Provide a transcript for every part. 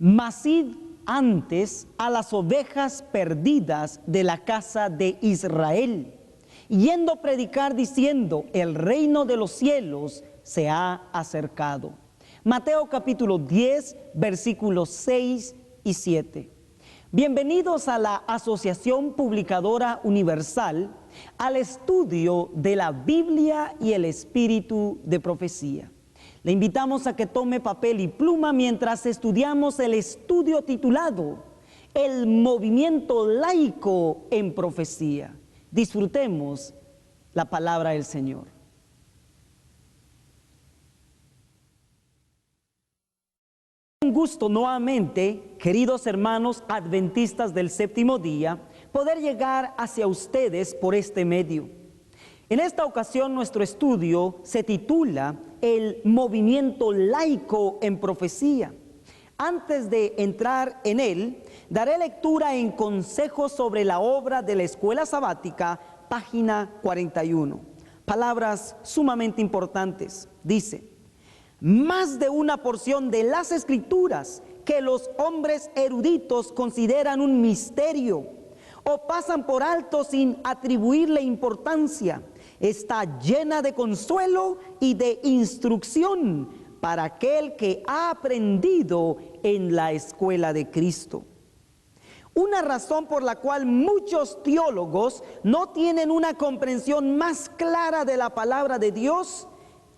Mas id antes a las ovejas perdidas de la casa de Israel, yendo a predicar diciendo, el reino de los cielos se ha acercado. Mateo capítulo 10, versículos 6 y 7. Bienvenidos a la Asociación Publicadora Universal, al estudio de la Biblia y el espíritu de profecía. Le invitamos a que tome papel y pluma mientras estudiamos el estudio titulado El movimiento laico en profecía. Disfrutemos la palabra del Señor. Un gusto nuevamente, queridos hermanos adventistas del séptimo día, poder llegar hacia ustedes por este medio. En esta ocasión nuestro estudio se titula El movimiento laico en profecía. Antes de entrar en él, daré lectura en Consejos sobre la obra de la Escuela Sabática, página 41. Palabras sumamente importantes. Dice: más de una porción de las Escrituras que los hombres eruditos consideran un misterio o pasan por alto sin atribuirle importancia, está llena de consuelo y de instrucción para aquel que ha aprendido en la escuela de Cristo. Una razón por la cual muchos teólogos no tienen una comprensión más clara de la palabra de Dios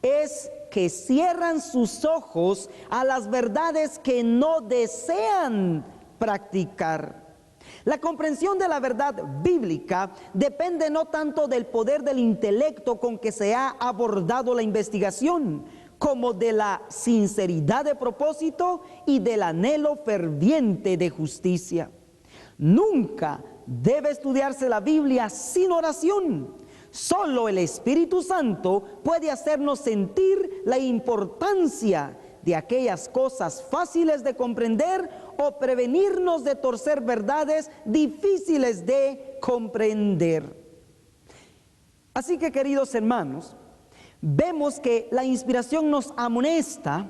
es que cierran sus ojos a las verdades que no desean practicar. La comprensión de la verdad bíblica depende no tanto del poder del intelecto con que se ha abordado la investigación, como de la sinceridad de propósito y del anhelo ferviente de justicia. Nunca debe estudiarse la Biblia sin oración. Solo el Espíritu Santo puede hacernos sentir la importancia de aquellas cosas fáciles de comprender o prevenirnos de torcer verdades difíciles de comprender. Así que, queridos hermanos, vemos que la inspiración nos amonesta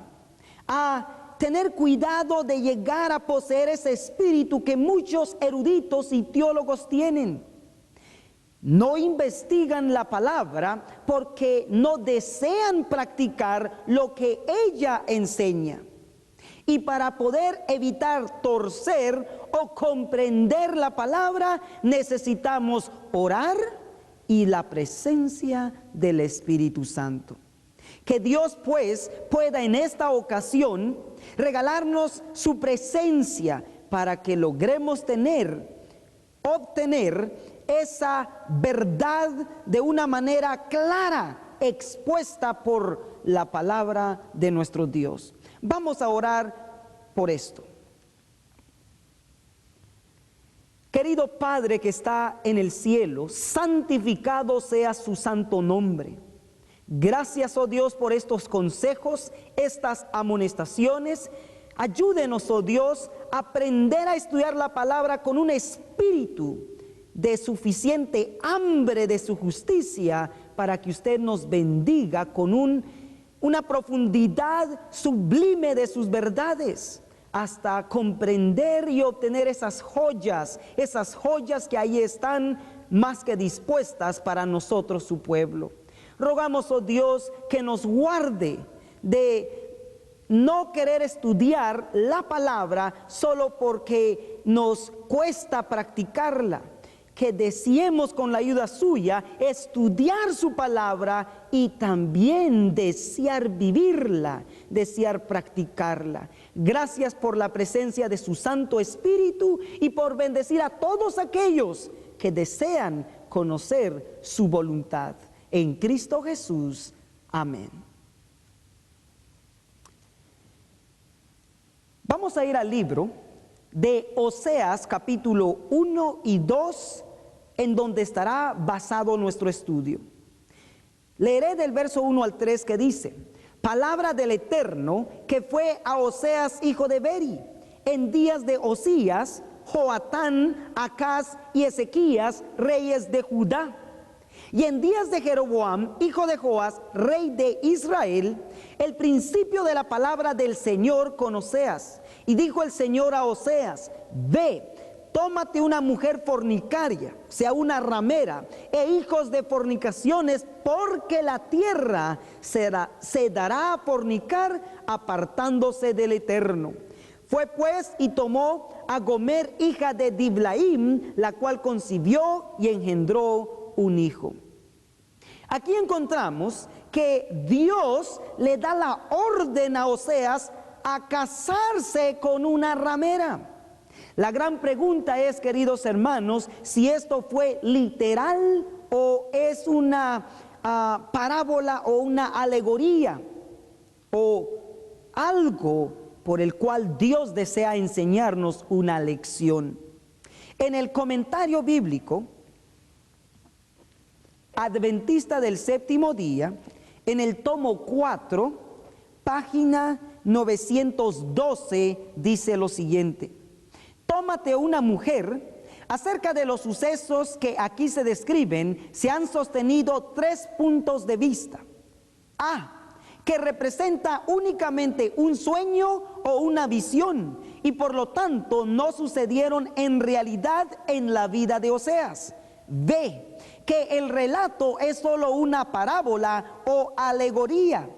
a tener cuidado de llegar a poseer ese espíritu que muchos eruditos y teólogos tienen. No investigan la palabra porque no desean practicar lo que ella enseña. Y para poder evitar torcer o comprender la palabra, necesitamos orar y la presencia del Espíritu Santo. Que Dios pues pueda en esta ocasión regalarnos su presencia para que logremos obtener esa verdad de una manera clara, expuesta por la palabra de nuestro Dios. Vamos a orar por esto. Querido Padre que está en el cielo, santificado sea su santo nombre. Gracias, oh Dios, por estos consejos, estas amonestaciones. Ayúdenos, oh Dios, a aprender a estudiar la palabra con un espíritu de suficiente hambre de su justicia, para que usted nos bendiga con una profundidad sublime de sus verdades, hasta comprender y obtener esas joyas que ahí están más que dispuestas para nosotros, su pueblo. Rogamos, oh Dios, que nos guarde de no querer estudiar la palabra solo porque nos cuesta practicarla. Que deseemos con la ayuda suya estudiar su palabra y también desear vivirla, desear practicarla. Gracias por la presencia de su Santo Espíritu y por bendecir a todos aquellos que desean conocer su voluntad. En Cristo Jesús. Amén. Vamos a ir al libro de Oseas capítulo 1 y 2, en donde estará basado nuestro estudio. Leeré del verso 1 al 3 que dice: palabra del Eterno que fue a Oseas hijo de Beri en días de Osías, Joatán, Acaz y Ezequías, reyes de Judá, Y en días de Jeroboam, hijo de Joás, rey de Israel, el principio de la palabra del Señor con Oseas. Y dijo el Señor a Oseas: ve, tómate una mujer fornicaria, sea una ramera, e hijos de fornicaciones, porque la tierra se dará a fornicar, apartándose del Eterno. Fue pues y tomó a Gomer, hija de Diblaim, la cual concibió y engendró un hijo. Aquí encontramos que Dios le da la orden a Oseas a casarse con una ramera. La gran pregunta es, queridos hermanos, si esto fue literal o es una parábola o una alegoría o algo por el cual Dios desea enseñarnos una lección. En el comentario bíblico adventista del séptimo día, en el tomo 4, página 912, dice lo siguiente: tómate una mujer. Acerca de los sucesos que aquí se describen, se han sostenido 3 puntos de vista. A, que representa únicamente un sueño o una visión, y por lo tanto no sucedieron en realidad en la vida de Oseas. B, que el relato es solo una parábola o alegoría.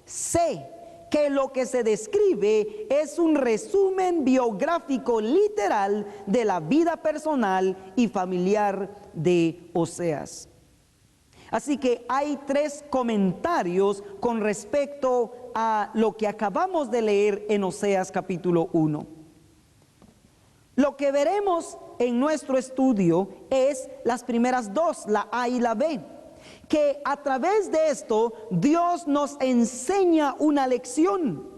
C, que lo que se describe es un resumen biográfico literal de la vida personal y familiar de Oseas. Así que hay 3 comentarios con respecto a lo que acabamos de leer en Oseas capítulo 1. Lo que veremos en nuestro estudio es las primeras 2, la A y la B, que a través de esto Dios nos enseña una lección.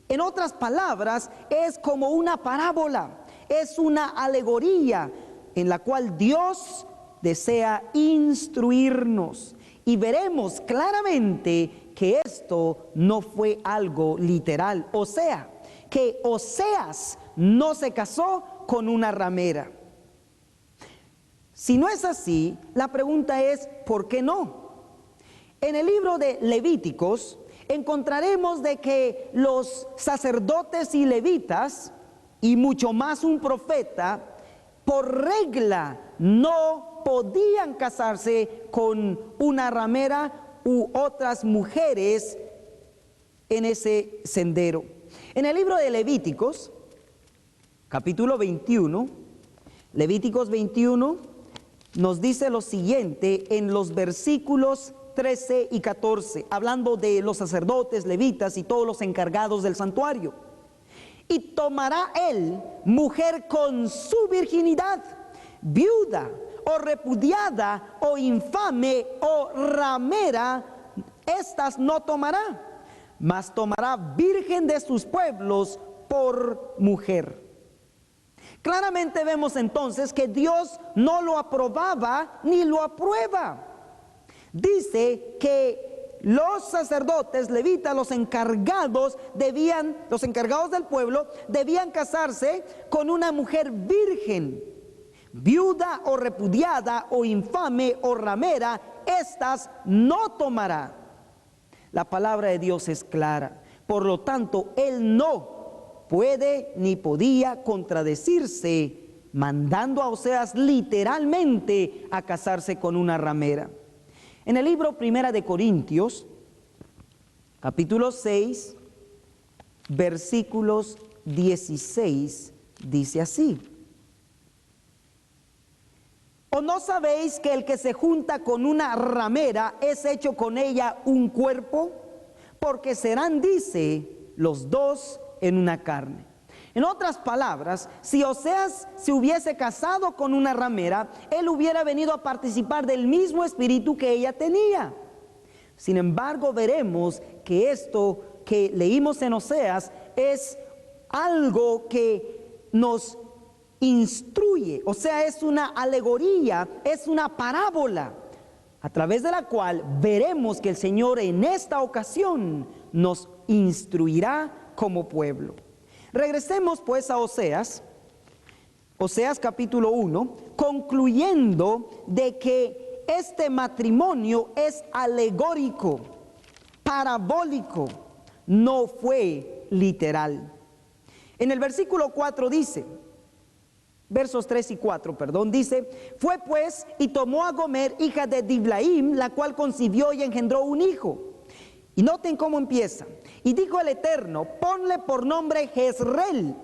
En otras palabras, es como una parábola, es una alegoría en la cual Dios desea instruirnos, y veremos claramente que esto no fue algo literal, o sea, que Oseas no se casó con una ramera. Si no es así, la pregunta es, ¿por qué no? En el libro de Levíticos encontraremos de que los sacerdotes y levitas, y mucho más un profeta, por regla no podían casarse con una ramera u otras mujeres en ese sendero. En el libro de Levíticos, capítulo 21, Levíticos 21, nos dice lo siguiente en los versículos 13 y 14, hablando de los sacerdotes, levitas y todos los encargados del santuario. Y tomará él mujer con su virginidad, viuda o repudiada o infame o ramera, estas no tomará, mas tomará virgen de sus pueblos por mujer. Claramente vemos entonces que Dios no lo aprobaba ni lo aprueba. Dice que los sacerdotes, levitas, los encargados del pueblo debían casarse con una mujer virgen, viuda o repudiada o infame o ramera, estas no tomará. La palabra de Dios es clara, por lo tanto, él no puede ni podía contradecirse, mandando a Oseas literalmente a casarse con una ramera. En el libro Primera de Corintios, capítulo 6, versículos 16, dice así: ¿o no sabéis que el que se junta con una ramera es hecho con ella un cuerpo? Porque serán, dice, los dos en una carne. En otras palabras, si Oseas se hubiese casado con una ramera, él hubiera venido a participar del mismo espíritu que ella tenía. Sin embargo, veremos que esto que leímos en Oseas es algo que nos instruye, o sea, es una alegoría, es una parábola, a través de la cual veremos que el Señor en esta ocasión nos instruirá como pueblo. Regresemos pues a Oseas capítulo 1, concluyendo de que que este matrimonio es alegórico, parabólico, no fue literal. En el versículo 4 dice, versos 3 y 4, dice: fue pues y tomó a Gomer, hija de Diblaim, la cual concibió y engendró un hijo. Y noten cómo empieza. Y dijo el Eterno: ponle por nombre Jezreel,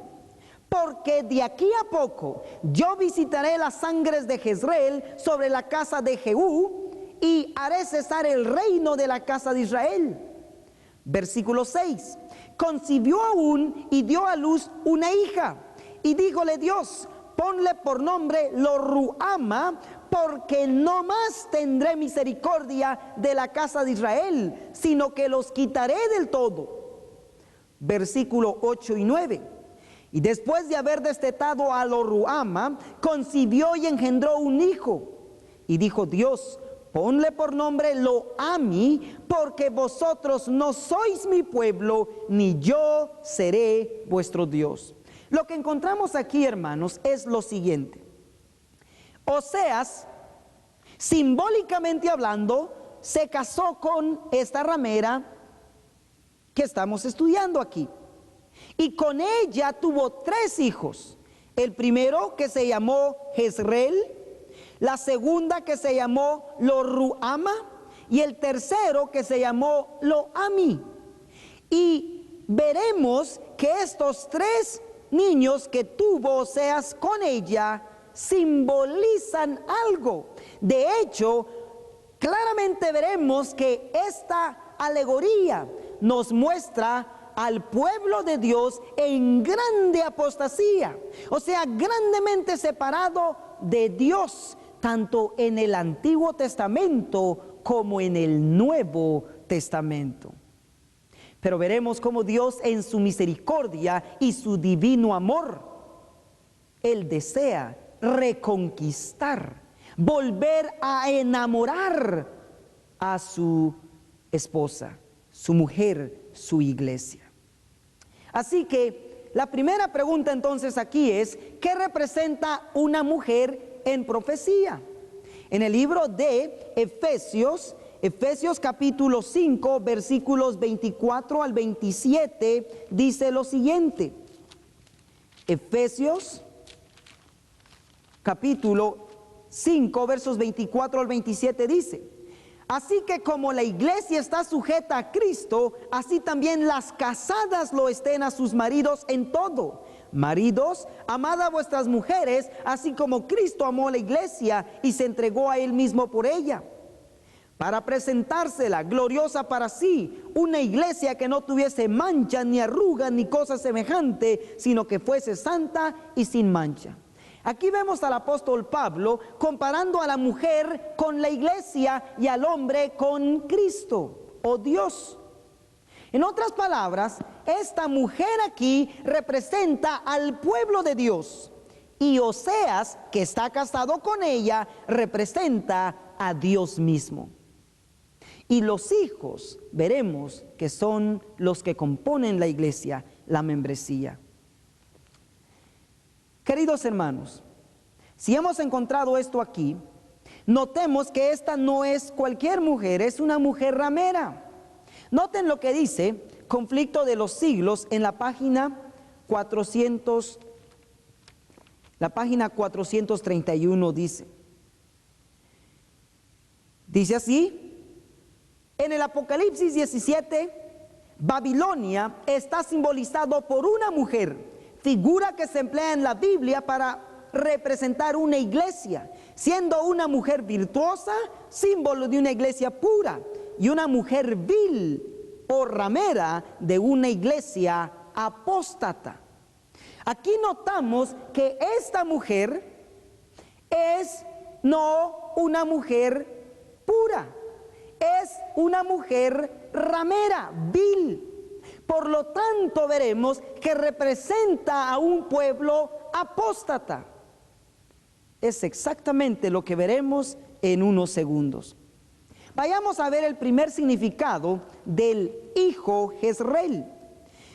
porque de aquí a poco yo visitaré las sangres de Jezreel sobre la casa de Jehú, y haré cesar el reino de la casa de Israel. Versículo 6. Concibió aún y dio a luz una hija, y díjole Dios: ponle por nombre Lo-ruhama, porque no más tendré misericordia de la casa de Israel, sino que los quitaré del todo. Versículo 8 y 9. Y después de haber destetado a Lo-ruhama, concibió y engendró un hijo. Y dijo Dios: ponle por nombre Lo-ami, porque vosotros no sois mi pueblo, ni yo seré vuestro Dios. Lo que encontramos aquí, hermanos, es lo siguiente. Oseas, simbólicamente hablando, se casó con esta ramera que estamos estudiando aquí. Y con ella tuvo 3 hijos. El primero, que se llamó Jezreel; la segunda, que se llamó Lo-ruhama; y el tercero, que se llamó Lo-ami. Y veremos que estos 3 niños que tuvo Oseas con ella simbolizan algo. De hecho, claramente veremos que esta alegoría nos muestra al pueblo de Dios en grande apostasía, o sea, grandemente separado de Dios, tanto en el Antiguo Testamento como en el Nuevo Testamento. Pero veremos cómo Dios, en su misericordia y su divino amor, Él desea reconquistar, volver a enamorar a su esposa, su mujer, su iglesia. Así que la primera pregunta entonces aquí es: ¿qué representa una mujer en profecía? En el libro de Efesios capítulo 5, versículos 24 al 27, dice lo siguiente. Efesios capítulo 5, versos 24 al 27 dice: así que como la iglesia está sujeta a Cristo, así también las casadas lo estén a sus maridos en todo. Maridos, amad a vuestras mujeres, así como Cristo amó a la iglesia y se entregó a él mismo por ella, para presentársela gloriosa para sí, una iglesia que no tuviese mancha, ni arruga, ni cosa semejante, sino que fuese santa y sin mancha. Aquí vemos al apóstol Pablo comparando a la mujer con la iglesia y al hombre con Cristo o Dios. En otras palabras, esta mujer aquí representa al pueblo de Dios, y Oseas, que está casado con ella, representa a Dios mismo. Y los hijos, veremos que son los que componen la iglesia, la membresía. Queridos hermanos, si hemos encontrado esto aquí, notemos que esta no es cualquier mujer, es una mujer ramera. Noten lo que dice Conflicto de los Siglos en la página 431 dice así: en el Apocalipsis 17, Babilonia está simbolizado por una mujer, figura que se emplea en la Biblia para representar una iglesia, siendo una mujer virtuosa, símbolo de una iglesia pura, y una mujer vil o ramera de una iglesia apóstata. Aquí notamos que esta mujer es no una mujer pura, es una mujer ramera, vil. Por lo tanto, veremos que representa a un pueblo apóstata. Es exactamente lo que veremos en unos segundos. Vayamos a ver el primer significado del hijo Jezreel.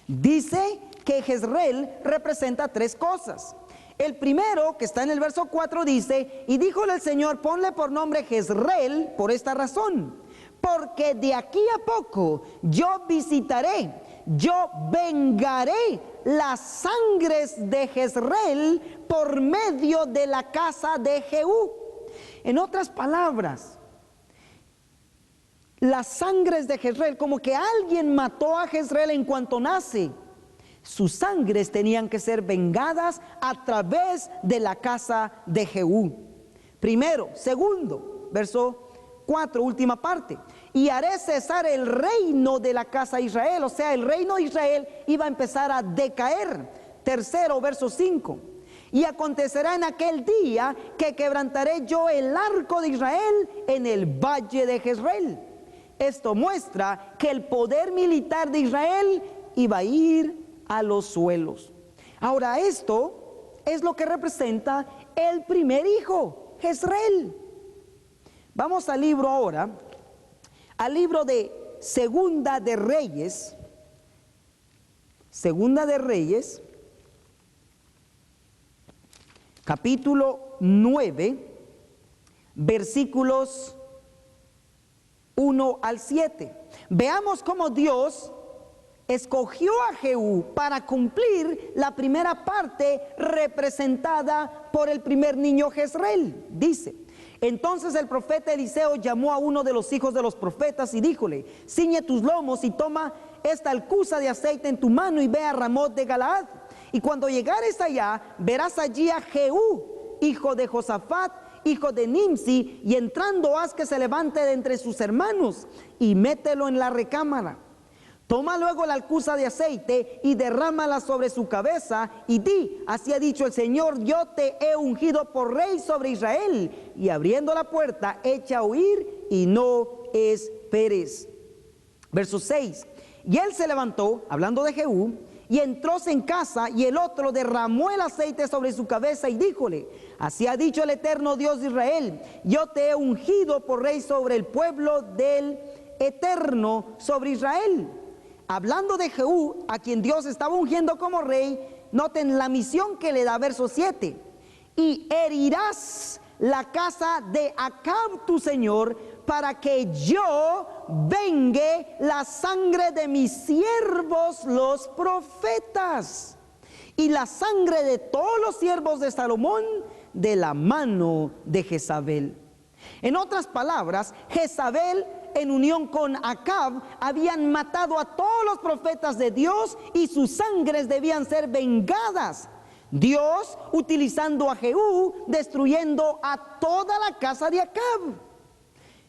Dice que Jezreel representa 3 cosas. El primero, que está en el verso 4, dice: y díjole el Señor, ponle por nombre Jezreel por esta razón, porque de aquí a poco yo visitaré, yo vengaré las sangres de Jezreel por medio de la casa de Jehú. En otras palabras, las sangres de Jezreel, como que alguien mató a Jezreel en cuanto nace. Sus sangres tenían que ser vengadas a través de la casa de Jehú. Primero. Segundo, verso 4, última parte: y haré cesar el reino de la casa de Israel. O sea, el reino de Israel iba a empezar a decaer. Tercero, verso 5: y acontecerá en aquel día que quebrantaré yo el arco de Israel en el valle de Jezreel. Esto muestra que el poder militar de Israel iba a ir a los suelos. Ahora, esto es lo que representa el primer hijo, Jezreel. Vamos al libro ahora, al libro de Segunda de Reyes. Segunda de Reyes, capítulo 9, versículos 1 al 7. Veamos cómo Dios escogió a Jehú para cumplir la primera parte representada por el primer niño Jezreel. Dice: entonces el profeta Eliseo llamó a uno de los hijos de los profetas y díjole: ciñe tus lomos y toma esta alcuza de aceite en tu mano y ve a Ramot de Galaad. Y cuando llegares allá, verás allí a Jehú, hijo de Josafat, hijo de Nimsi, y entrando haz que se levante de entre sus hermanos y mételo en la recámara. Toma luego la alcuza de aceite y derrámala sobre su cabeza y di: así ha dicho el Señor, yo te he ungido por rey sobre Israel. Y abriendo la puerta, echa a huir y no esperes. Verso 6: y él se levantó, hablando de Jehú, y entróse en casa, y el otro derramó el aceite sobre su cabeza y díjole: así ha dicho el eterno Dios de Israel, yo te he ungido por rey sobre el pueblo del Eterno, sobre Israel. Hablando de Jehú, a quien Dios estaba ungiendo como rey, noten la misión que le da, verso 7: y herirás la casa de Acab tu señor, para que yo vengue la sangre de mis siervos los profetas y la sangre de todos los siervos de Salomón de la mano de Jezabel. En otras palabras, Jezabel, en unión con Acab, habían matado a todos los profetas de Dios y sus sangres debían ser vengadas. Dios utilizando a Jehú, destruyendo a toda la casa de Acab.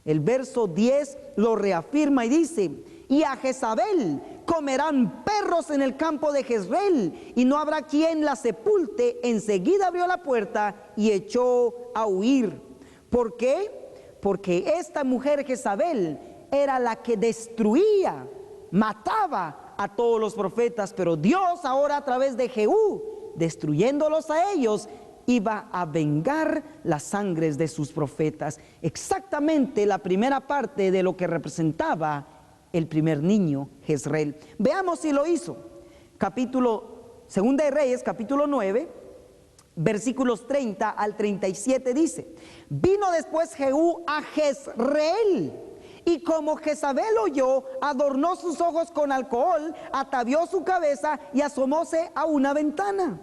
El verso 10 lo reafirma y dice: y a Jezabel comerán perros en el campo de Jezreel, y no habrá quien la sepulte. Enseguida abrió la puerta y echó a huir. ¿Por qué? Porque esta mujer Jezabel era la que destruía, mataba a todos los profetas, pero Dios ahora a través de Jehú, destruyéndolos a ellos, iba a vengar las sangres de sus profetas. Exactamente la primera parte de lo que representaba el primer niño, Jezreel. Veamos si lo hizo. Segunda de Reyes, capítulo 9, versículos 30 al 37 dice: vino después Jehú a Jezreel, y como Jezabel oyó, adornó sus ojos con alcohol, atavió su cabeza y asomóse a una ventana.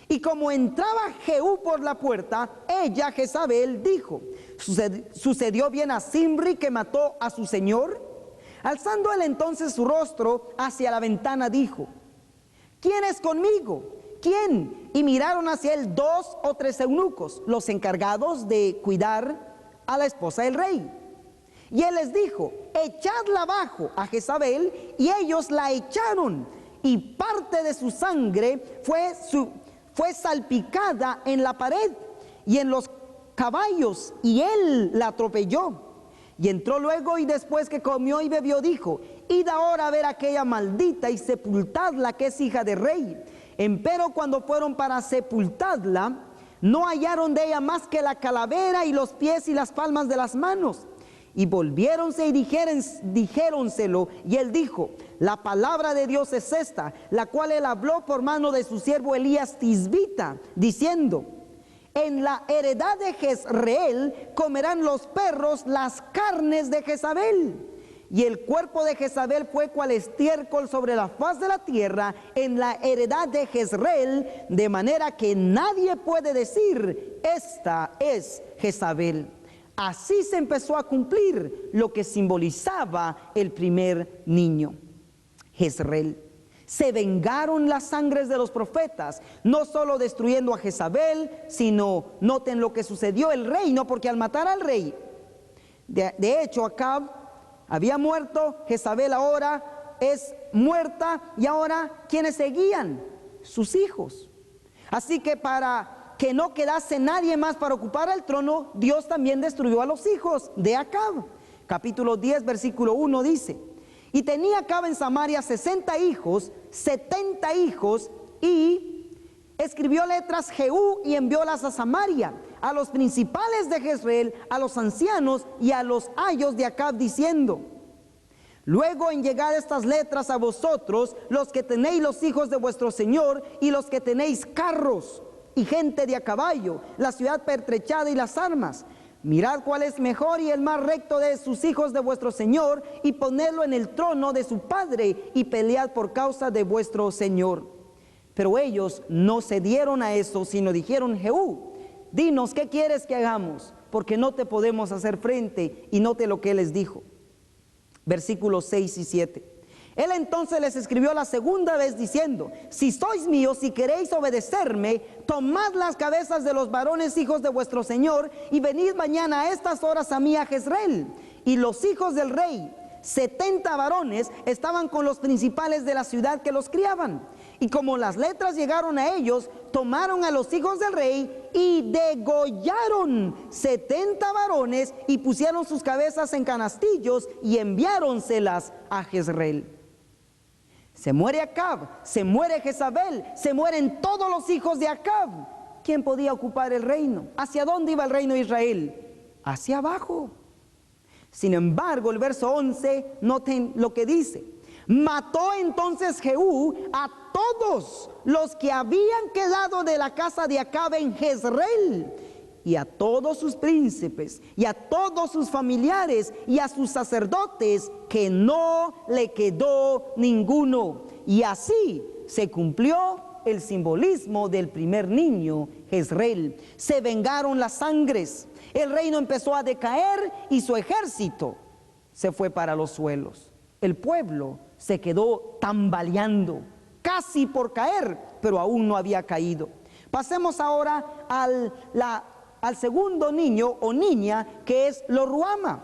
Y como entraba Jehú por la puerta, ella, Jezabel, dijo: ¿sucedió bien a Zimri que mató a su señor? Alzando él entonces su rostro hacia la ventana, dijo: ¿quién es conmigo? ¿Quién? Y miraron hacia él 2 o 3 eunucos, los encargados de cuidar a la esposa del rey. Y él les dijo: echadla abajo a Jezabel. Y ellos la echaron, y parte de su sangre fue salpicada en la pared y en los caballos, y él la atropelló. Y entró luego, y después que comió y bebió, dijo: id ahora a ver a aquella maldita y sepultadla, que es hija de rey. Empero cuando fueron para sepultarla, no hallaron de ella más que la calavera y los pies y las palmas de las manos. Y volviéronse y dijéronselo, y él dijo: la palabra de Dios es esta, la cual él habló por mano de su siervo Elías Tisbita, diciendo: en la heredad de Jezreel comerán los perros las carnes de Jezabel. Y el cuerpo de Jezabel fue cual estiércol sobre la faz de la tierra en la heredad de Jezreel, de manera que nadie puede decir: esta es Jezabel. Así se empezó a cumplir lo que simbolizaba el primer niño, Jezreel. Se vengaron las sangres de los profetas, no solo destruyendo a Jezabel, sino, noten lo que sucedió, el reino, porque al matar al rey, de hecho Acab había muerto, Jezabel ahora es muerta, y ahora ¿quiénes seguían? Sus hijos. Así que para que no quedase nadie más para ocupar el trono, Dios también destruyó a los hijos de Acab. Capítulo 10, versículo 1 dice: y tenía Acab en Samaria 60 hijos, 70 hijos, y escribió letras Jehú y enviólas a Samaria, a los principales de Jezreel, a los ancianos y a los ayos de Acab, diciendo: luego en llegar estas letras a vosotros, los que tenéis los hijos de vuestro señor, y los que tenéis carros y gente de a caballo, la ciudad pertrechada y las armas, mirad cuál es mejor y el más recto de sus hijos de vuestro señor, y ponedlo en el trono de su padre, y pelead por causa de vuestro señor. Pero ellos no cedieron a eso, sino dijeron: Jehú, dinos qué quieres que hagamos, porque no te podemos hacer frente. Y note lo que él les dijo, versículos 6 y 7. Él entonces les escribió la segunda vez diciendo: si sois míos y queréis obedecerme, tomad las cabezas de los varones hijos de vuestro señor, y venid mañana a estas horas a mí a Jezreel. Y los hijos del rey, 70 varones, estaban con los principales de la ciudad que los criaban. Y como las letras llegaron a ellos, tomaron a los hijos del rey y degollaron 70 varones, y pusieron sus cabezas en canastillos y enviáronselas a Jezreel. Se muere Acab, se muere Jezabel, se mueren todos los hijos de Acab. ¿Quién podía ocupar el reino? ¿Hacia dónde iba el reino de Israel? Hacia abajo. Sin embargo, el verso 11, noten lo que dice: mató entonces Jehú a todos los que habían quedado de la casa de Acab en Jezreel, y a todos sus príncipes, y a todos sus familiares, y a sus sacerdotes, que no le quedó ninguno. Y así se cumplió el simbolismo del primer niño, Jezreel. Se vengaron las sangres, el reino empezó a decaer y su ejército se fue para los suelos. El pueblo se quedó tambaleando, casi por caer, pero aún no había caído. Pasemos ahora al segundo niño o niña, que es Lo Ruama.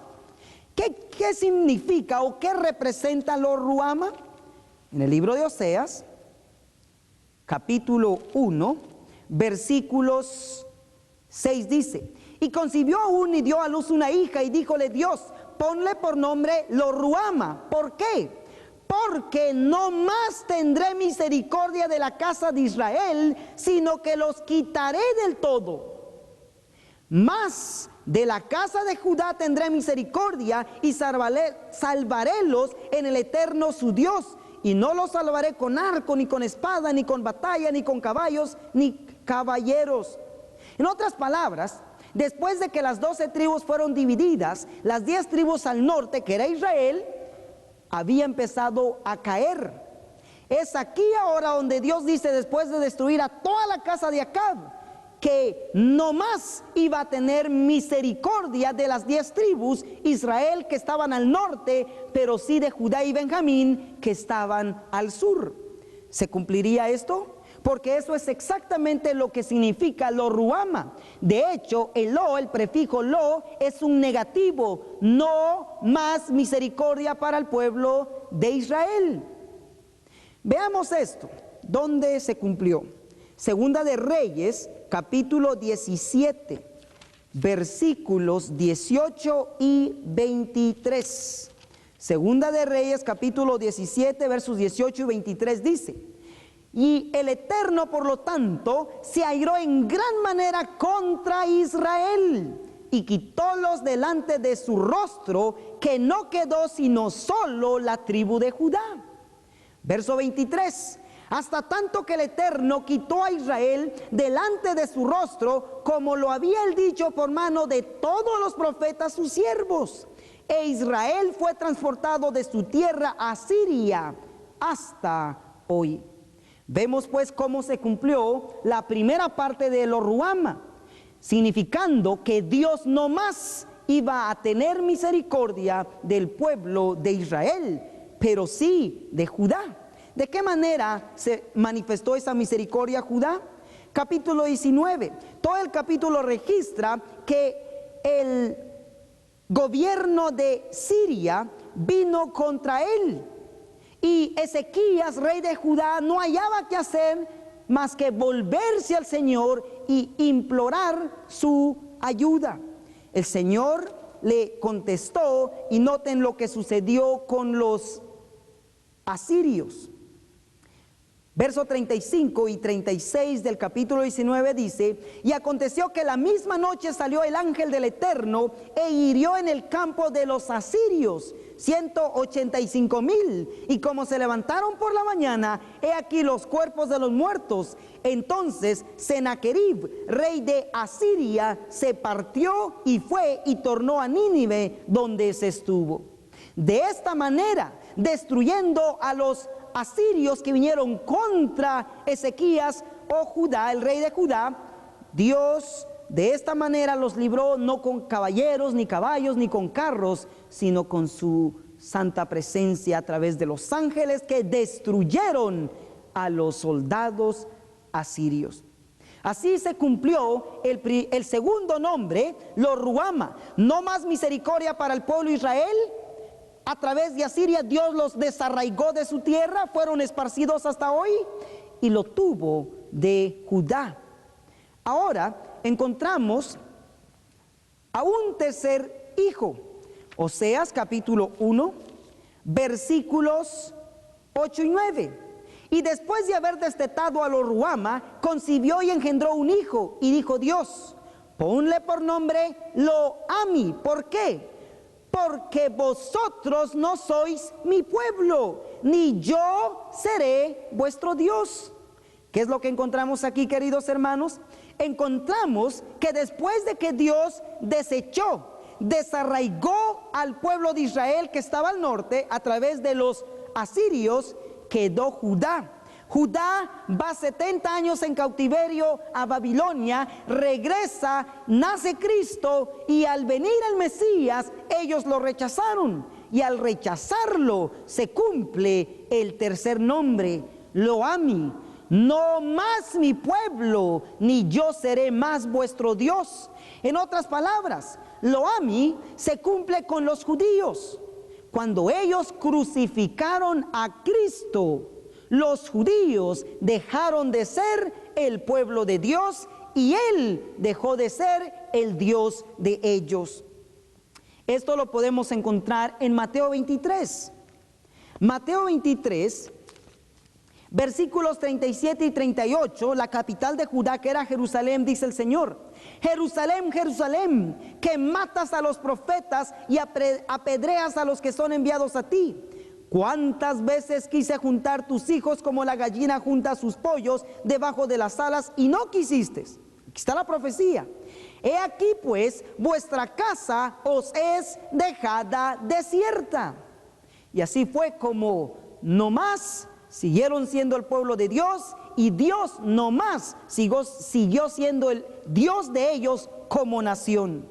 ¿Qué significa o qué representa Lo Ruama? En el libro de Oseas, capítulo 1, versículos 6 dice: y concibió aún y dio a luz una hija, y díjole Dios: ponle por nombre Lo Ruama. ¿Por qué? Porque no más tendré misericordia de la casa de Israel, sino que los quitaré del todo. Mas de la casa de Judá tendré misericordia, y salvarélos en el eterno su Dios. Y no los salvaré con arco, ni con espada, ni con batalla, ni con caballos, ni caballeros. En otras palabras, después de que las 12 tribus fueron divididas, las 10 tribus al norte, que era Israel, había empezado a caer. Es aquí ahora donde Dios dice, después de destruir a toda la casa de Acab, que no más iba a tener misericordia de las 10 tribus, Israel, que estaban al norte, pero sí de Judá y Benjamín, que estaban al sur. ¿Se cumpliría esto? Porque eso es exactamente lo que significa Lo Ruama. De hecho, el prefijo lo, es un negativo: no más misericordia para el pueblo de Israel. Veamos esto, ¿dónde se cumplió? Segunda de Reyes, capítulo 17, versículos 18 y 23. Segunda de Reyes, capítulo 17, versos 18 y 23 dice: y el Eterno, por lo tanto, se airó en gran manera contra Israel. y quitólos delante de su rostro, que no quedó sino solo la tribu de Judá. Verso 23. Hasta tanto que el Eterno quitó a Israel delante de su rostro, como lo había él dicho por mano de todos los profetas sus siervos. E Israel fue transportado de su tierra a Siria hasta hoy. Vemos pues cómo se cumplió la primera parte de lo Ruama, significando que Dios no más iba a tener misericordia del pueblo de Israel, pero sí de Judá. ¿De qué manera se manifestó esa misericordia a Judá? Capítulo 19. Todo el capítulo registra que el gobierno de Siria vino contra él. Y Ezequías, rey de Judá, no hallaba qué hacer más que volverse al Señor y implorar su ayuda. El Señor le contestó, y noten lo que sucedió con los asirios. Verso 35 y 36 del capítulo 19 dice: y aconteció que la misma noche salió el ángel del Eterno e hirió en el campo de los asirios 185,000, y como se levantaron por la mañana, he aquí los cuerpos de los muertos. Entonces Sennacherib, rey de Asiria, se partió y fue y tornó a Nínive, donde se estuvo. De esta manera, destruyendo a los asirios que vinieron contra Ezequías o Judá, el rey de Judá, Dios de esta manera los libró, no con caballeros, ni caballos, ni con carros, sino con su santa presencia a través de los ángeles que destruyeron a los soldados asirios. Así se cumplió el segundo nombre, lo Ruama, no más misericordia para el pueblo de Israel. A través de Asiria Dios los desarraigó de su tierra, fueron esparcidos hasta hoy, y lo tuvo de Judá. Ahora encontramos a un tercer hijo. Oseas capítulo 1, versículos 8 y 9. Y después de haber destetado a lo Ruama, concibió y engendró un hijo, y dijo Dios: ponle por nombre Lo-Ami. ¿Por qué? Porque vosotros no sois mi pueblo, ni yo seré vuestro Dios. ¿Qué es lo que encontramos aquí, queridos hermanos? Encontramos que después de que Dios desarraigó al pueblo de Israel que estaba al norte a través de los asirios, quedó Judá. Judá va 70 años en cautiverio a Babilonia, regresa, nace Cristo, y al venir el Mesías, ellos lo rechazaron. Y al rechazarlo, se cumple el tercer nombre, Lo-Ami. No más mi pueblo, ni yo seré más vuestro Dios. En otras palabras, Lo-Ami se cumple con los judíos. Cuando ellos crucificaron a Cristo, los judíos dejaron de ser el pueblo de Dios y Él dejó de ser el Dios de ellos. Esto lo podemos encontrar en Mateo 23. Mateo 23, versículos 37 y 38, la capital de Judá, que era Jerusalén, dice el Señor: Jerusalén, Jerusalén, que matas a los profetas y apedreas a los que son enviados a ti. ¿Cuántas veces quise juntar tus hijos como la gallina junta sus pollos debajo de las alas y no quisiste? Aquí está la profecía. He aquí pues, vuestra casa os es dejada desierta. Y así fue como no más siguieron siendo el pueblo de Dios, y Dios no más siguió siendo el Dios de ellos como nación.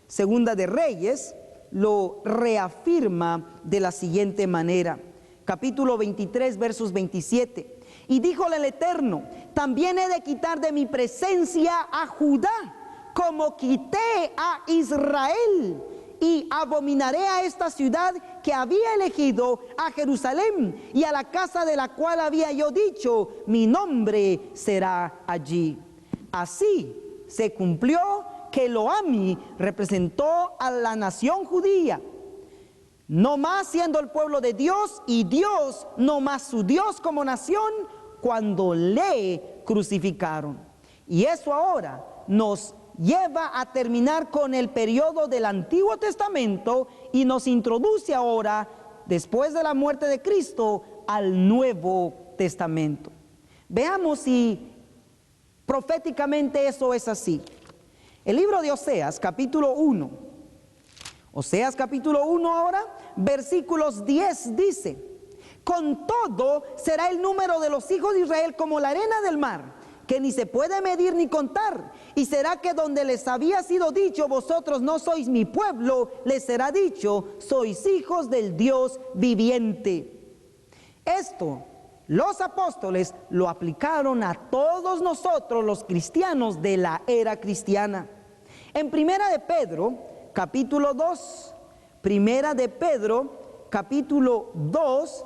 Segunda de Reyes lo reafirma de la siguiente manera. Capítulo 23, versos 27. Y díjole el Eterno: también he de quitar de mi presencia a Judá, como quité a Israel, y abominaré a esta ciudad que había elegido, a Jerusalén, y a la casa de la cual había yo dicho: mi nombre será allí. Así se cumplió que Lo-Ami representó a la nación judía, no más siendo el pueblo de Dios, y Dios no más su Dios como nación, cuando le crucificaron. Y eso ahora nos lleva a terminar con el periodo del Antiguo Testamento y nos introduce ahora, después de la muerte de Cristo, al Nuevo Testamento. Veamos si proféticamente eso es así. El libro de Oseas, capítulo 1. Oseas capítulo 1 ahora, versículos 10 dice: con todo será el número de los hijos de Israel como la arena del mar, que ni se puede medir ni contar. Y será que donde les había sido dicho, vosotros no sois mi pueblo, les será dicho, sois hijos del Dios viviente. Esto los apóstoles lo aplicaron a todos nosotros los cristianos de la era cristiana. En Primera de Pedro, capítulo 2, Primera de Pedro, capítulo 2,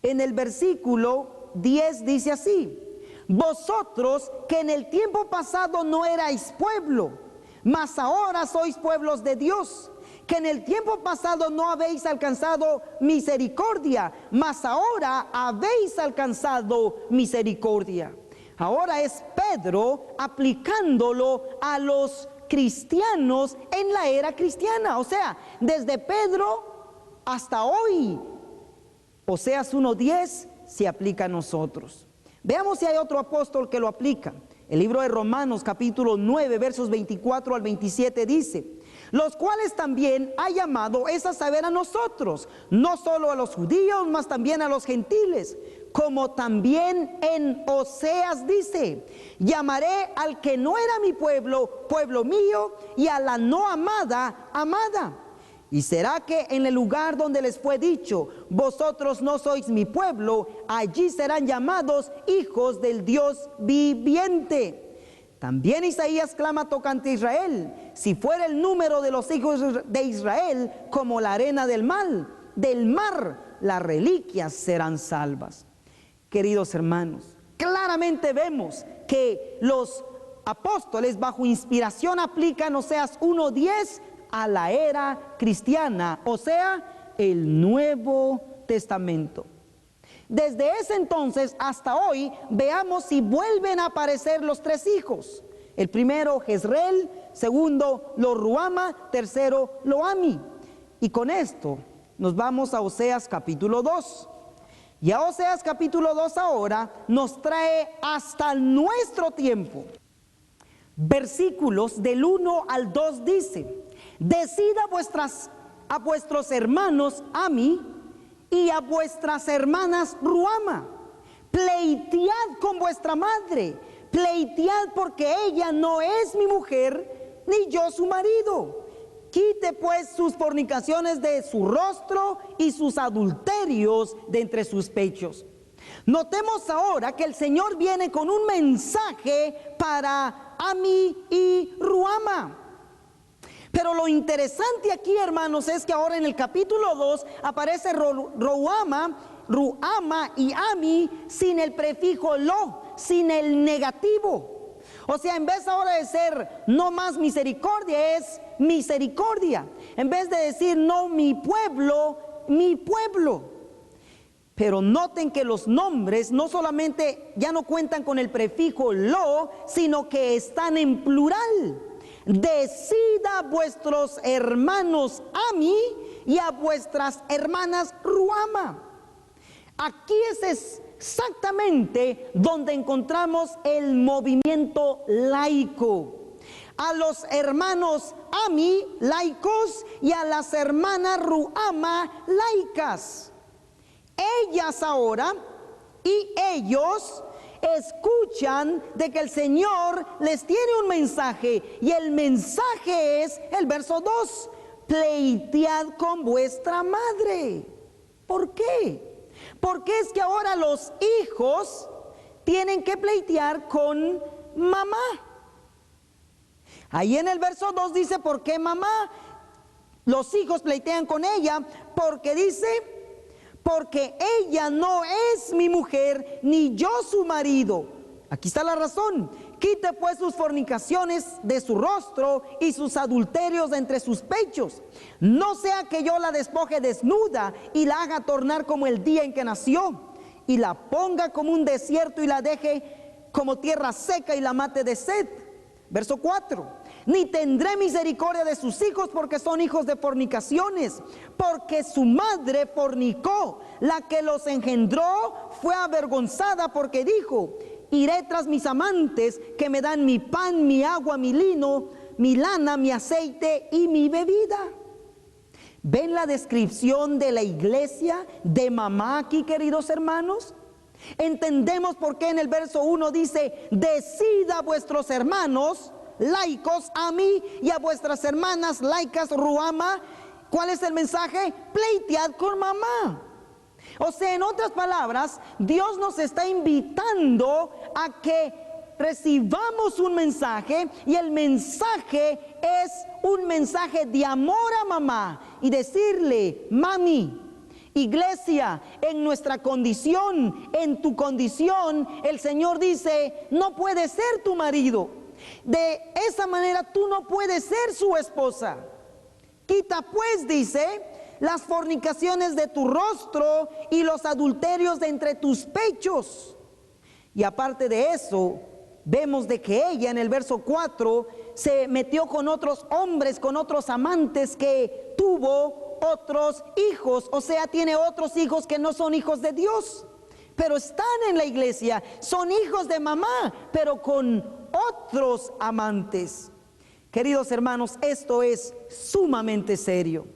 en el versículo 10 dice así: vosotros que en el tiempo pasado no erais pueblo, mas ahora sois pueblos de Dios, que en el tiempo pasado no habéis alcanzado misericordia, mas ahora habéis alcanzado misericordia. Ahora es Pedro aplicándolo a los cristianos en la era cristiana, o sea, desde Pedro hasta hoy. Oseas 1:10 se aplica a nosotros. Veamos si hay otro apóstol que lo aplica. El libro de Romanos capítulo 9 versos 24 al 27 dice: los cuales también ha llamado, es a saber, a nosotros, no solo a los judíos, mas también a los gentiles. Como también en Oseas dice: llamaré al que no era mi pueblo, pueblo mío, y a la no amada, amada. Y será que en el lugar donde les fue dicho, vosotros no sois mi pueblo, allí serán llamados hijos del Dios viviente. También Isaías clama tocante a Israel: si fuera el número de los hijos de Israel como la arena del mar, las reliquias serán salvas. Queridos hermanos, claramente vemos que los apóstoles bajo inspiración aplican Oseas 1:10 a la era cristiana, o sea, el Nuevo Testamento. Desde ese entonces hasta hoy, veamos si vuelven a aparecer los tres hijos. El primero, Jezreel; segundo, Lo-ruhama; tercero, Lo-ammi. Y con esto nos vamos a Oseas capítulo 2. Y a Oseas capítulo 2 ahora nos trae hasta nuestro tiempo. Versículos del 1 al 2 dice: decid a vuestros hermanos Ammi y a vuestras hermanas Ruhama, pleitead con vuestra madre, pleitead porque ella no es mi mujer, ni yo su marido. Quite pues sus fornicaciones de su rostro y sus adulterios de entre sus pechos. Notemos ahora que el Señor viene con un mensaje para Ammi y Ruhama. Pero lo interesante aquí, hermanos, es que ahora en el capítulo 2 aparece Ruhama y Ammi sin el prefijo lo, sin el negativo. O sea, en vez ahora de ser no más misericordia, es misericordia. En vez de decir no mi pueblo, mi pueblo. Pero noten que los nombres no solamente ya no cuentan con el prefijo lo, sino que están en plural. Decid a vuestros hermanos Ammi y a vuestras hermanas Ruhama. Aquí es exactamente donde encontramos el movimiento laico. A los hermanos Ammi, laicos, y a las hermanas Ruhama, laicas. Ellas ahora y ellos escuchan de que el Señor les tiene un mensaje, y el mensaje es el verso 2: pleitead con vuestra madre. ¿Por qué? Porque es que ahora los hijos tienen que pleitear con mamá. Ahí en el verso 2 dice: ¿por qué mamá? Los hijos pleitean con ella porque dice: porque ella no es mi mujer, ni yo su marido. Aquí está la razón. Quite pues sus fornicaciones de su rostro y sus adulterios de entre sus pechos. No sea que yo la despoje desnuda y la haga tornar como el día en que nació, y la ponga como un desierto y la deje como tierra seca y la mate de sed. Verso 4, ni tendré misericordia de sus hijos porque son hijos de fornicaciones, porque su madre fornicó, la que los engendró fue avergonzada porque dijo, iré tras mis amantes que me dan mi pan, mi agua, mi lino, mi lana, mi aceite y mi bebida. ¿Ven la descripción de la iglesia de mamá aquí, queridos hermanos? Entendemos por qué en el verso 1 dice, decid a vuestros hermanos laicos a mí y a vuestras hermanas laicas ruama. ¿Cuál es el mensaje? Pleitead con mamá. O sea, en otras palabras, Dios nos está invitando a que recibamos un mensaje, y el mensaje es un mensaje de amor a mamá y decirle, mami, iglesia, en nuestra condición, en tu condición, el Señor dice, no puedes ser tu marido. De esa manera tú no puedes ser su esposa. Quita pues, dice, las fornicaciones de tu rostro y los adulterios de entre tus pechos. Y aparte de eso, vemos de que ella en el verso 4 se metió con otros hombres, con otros amantes, que tuvo otros hijos, o sea, tiene otros hijos que no son hijos de Dios, pero están en la iglesia, son hijos de mamá, pero con otros amantes. Queridos hermanos, esto es sumamente serio.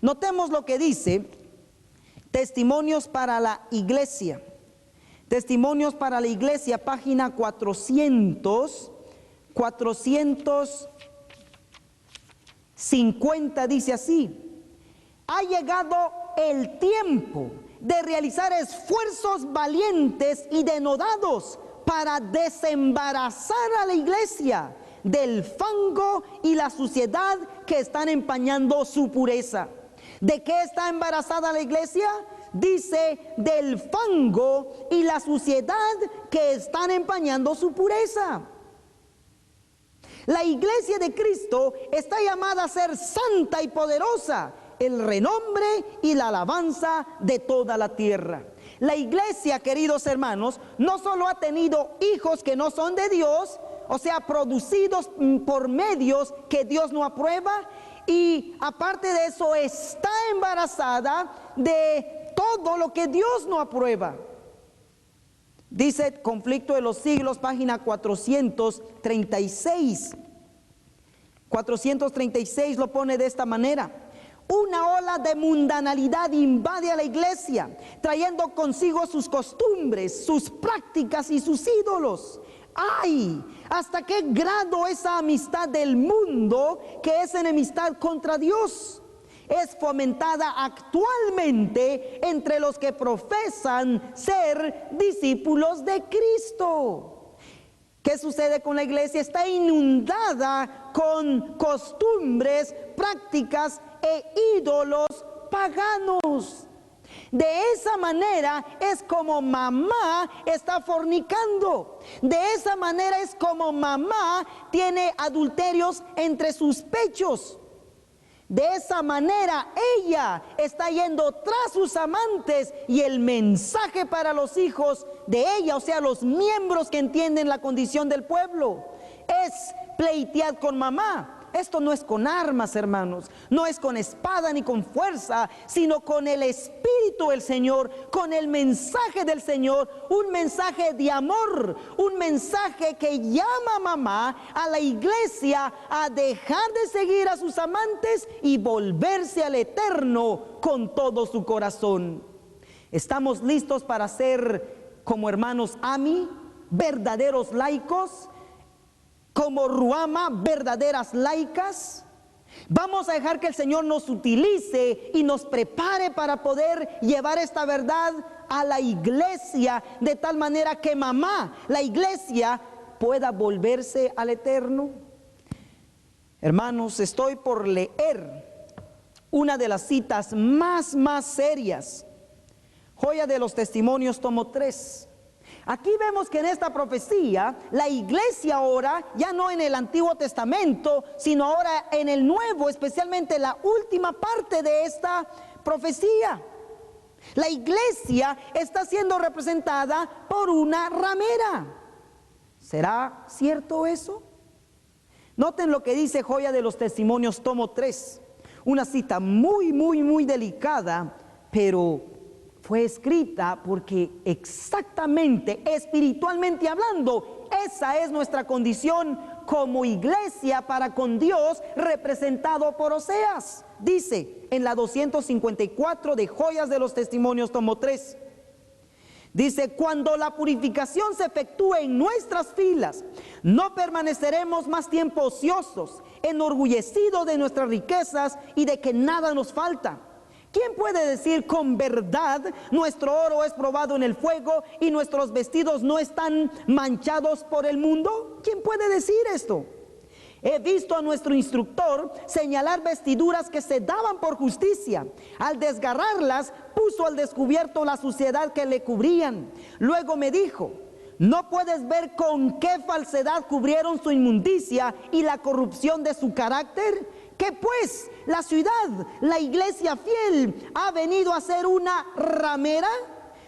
Notemos lo que dice Testimonios para la Iglesia. Testimonios para la Iglesia, página 450, dice así: ha llegado el tiempo de realizar esfuerzos valientes y denodados para desembarazar a la iglesia del fango y la suciedad que están empañando su pureza. ¿De qué está embarazada la iglesia? Dice, del fango y la suciedad que están empañando su pureza. La iglesia de Cristo está llamada a ser santa y poderosa, el renombre y la alabanza de toda la tierra. La iglesia, queridos hermanos, no solo ha tenido hijos que no son de Dios, o sea, producidos por medios que Dios no aprueba, y aparte de eso está embarazada de todo lo que Dios no aprueba. Dice Conflicto de los Siglos, página 436. 436 lo pone de esta manera: una ola de mundanalidad invade a la iglesia, trayendo consigo sus costumbres, sus prácticas y sus ídolos. ¡Ay! ¿Hasta qué grado esa amistad del mundo, que es enemistad contra Dios, es fomentada actualmente entre los que profesan ser discípulos de Cristo? ¿Qué sucede con la iglesia? Está inundada con costumbres, prácticas e ídolos paganos. De esa manera es como mamá está fornicando. De esa manera es como mamá tiene adulterios entre sus pechos. De esa manera ella está yendo tras sus amantes, y el mensaje para los hijos de ella, o sea, los miembros que entienden la condición del pueblo, es pleitear con mamá. Esto no es con armas, hermanos, no es con espada ni con fuerza, sino con el Espíritu del Señor, con el mensaje del Señor, un mensaje de amor, un mensaje que llama a mamá, a la iglesia, a dejar de seguir a sus amantes y volverse al Eterno con todo su corazón. ¿Estamos listos para ser como hermanos Ami, verdaderos laicos? Como Ruama, verdaderas laicas. Vamos a dejar que el Señor nos utilice y nos prepare para poder llevar esta verdad a la iglesia, de tal manera que mamá, la iglesia, pueda volverse al Eterno. Hermanos, estoy por leer una de las citas más serias. Joya de los Testimonios, tomo 3. Aquí vemos que en esta profecía la iglesia ahora, ya no en el Antiguo Testamento, sino ahora en el Nuevo, especialmente la última parte de esta profecía. La iglesia está siendo representada por una ramera. ¿Será cierto eso? Noten lo que dice Joya de los Testimonios, tomo 3. Una cita muy delicada, pero fue escrita porque exactamente, espiritualmente hablando, esa es nuestra condición como iglesia para con Dios, representado por Oseas. Dice en la 254 de Joyas de los Testimonios, tomo 3. Dice: cuando la purificación se efectúe en nuestras filas, no permaneceremos más tiempo ociosos, enorgullecidos de nuestras riquezas y de que nada nos falta. ¿Quién puede decir con verdad: nuestro oro es probado en el fuego y nuestros vestidos no están manchados por el mundo? ¿Quién puede decir esto? He visto a nuestro instructor señalar vestiduras que se daban por justicia. Al desgarrarlas, puso al descubierto la suciedad que le cubrían. Luego me dijo: ¿no puedes ver con qué falsedad cubrieron su inmundicia y la corrupción de su carácter? Que pues la ciudad, la iglesia fiel, ha venido a ser una ramera.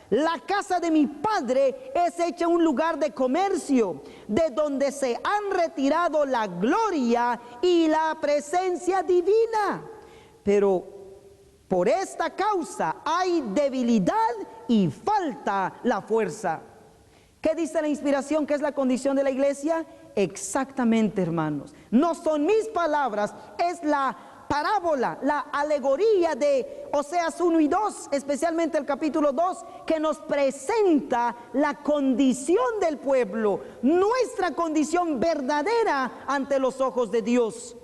La casa de mi padre es hecha un lugar de comercio, de donde se han retirado la gloria y la presencia divina. Pero por esta causa hay debilidad y falta la fuerza. ¿Qué dice la inspiración que es la condición de la iglesia? Exactamente, hermanos. No son mis palabras, es la parábola, la alegoría de Oseas 1 y 2, especialmente el capítulo 2, que nos presenta la condición del pueblo, nuestra condición verdadera ante los ojos de Dios.